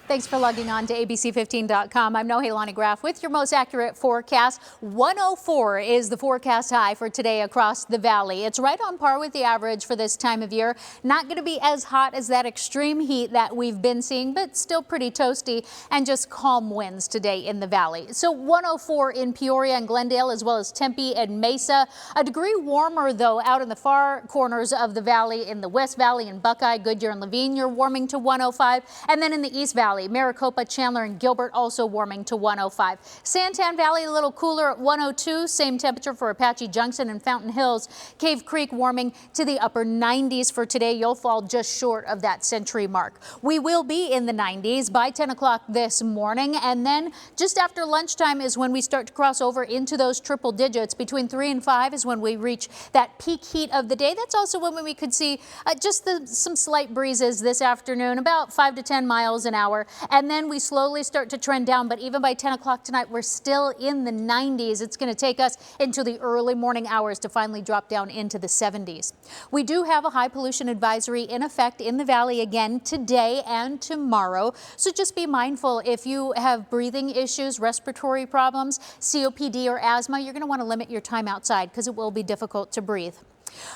Thanks for logging on to ABC15.com. I'm Nohelani Graf with your most accurate forecast. 104 is the forecast high for today across the valley. It's right on par with the average for this time of year. Not going to be as hot as that extreme heat that we've been seeing, but still pretty toasty and just calm winds today in the valley. So 104 in Peoria and Glendale, as well as Tempe and Mesa. A degree warmer, though, out in the far corners of the valley in the West Valley and Buckeye, Goodyear and Laveen, you're warming to 105. And then in the East Valley, Maricopa, Chandler, and Gilbert also warming to 105. Santan Valley a little cooler at 102. Same temperature for Apache Junction and Fountain Hills. Cave Creek warming to the upper 90s for today. You'll fall just short of that century mark. We will be in the 90s by 10 o'clock this morning, and then just after lunchtime is when we start to cross over into those triple digits. Between 3 and 5 is when we reach that peak heat of the day. That's also when we could see some slight breezes this afternoon, about 5 to 10 miles an hour. And then we slowly start to trend down. But even by 10 o'clock tonight, we're still in the 90s. It's going to take us into the early morning hours to finally drop down into the 70s. We do have a high pollution advisory in effect in the valley again today and tomorrow. So just be mindful if you have breathing issues, respiratory problems, COPD or asthma, you're going to want to limit your time outside because it will be difficult to breathe.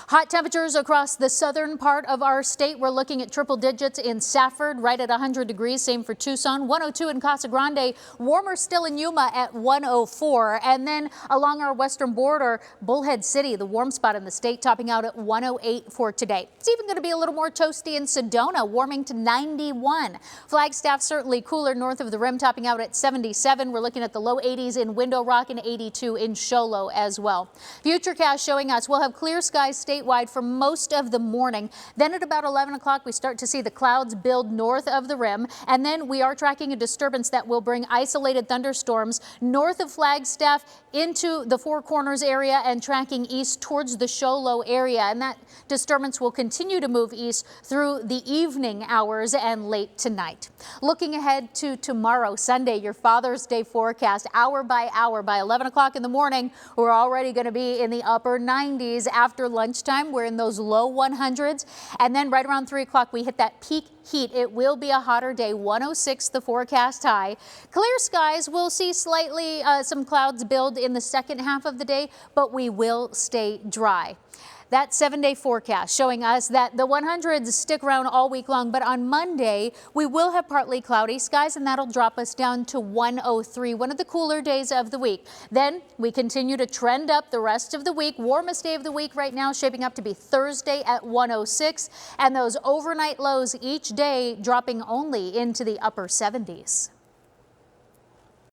Hot temperatures across the southern part of our state. We're looking at triple digits in Safford, right at 100 degrees. Same for Tucson. 102 in Casa Grande. Warmer still in Yuma at 104. And then along our western border, Bullhead City, the warm spot in the state, topping out at 108 for today. It's even going to be a little more toasty in Sedona, warming to 91. Flagstaff certainly cooler north of the rim, topping out at 77. We're looking at the low 80s in Window Rock and 82 in Show Low as well. Futurecast showing us we'll have clear skies statewide for most of the morning. Then at about 11 o'clock, we start to see the clouds build north of the rim. And then we are tracking a disturbance that will bring isolated thunderstorms north of Flagstaff into the Four Corners area and tracking east towards the Show Low area. And that disturbance will continue to move east through the evening hours and late tonight. Looking ahead to tomorrow, Sunday, your Father's Day forecast, hour by hour. By 11 o'clock in the morning, we're already going to be in the upper 90s. After lunchtime, we're in those low 100s. And then right around 3 o'clock, we hit that peak heat. It will be a hotter day, 106 the forecast high. Clear skies, we'll see slightly some clouds build in the second half of the day, but we will stay dry. That 7-day forecast showing us that the 100s stick around all week long, but on Monday we will have partly cloudy skies, and that'll drop us down to 103, one of the cooler days of the week. Then we continue to trend up the rest of the week. Warmest day of the week right now shaping up to be Thursday at 106, and those overnight lows each day dropping only into the upper 70s.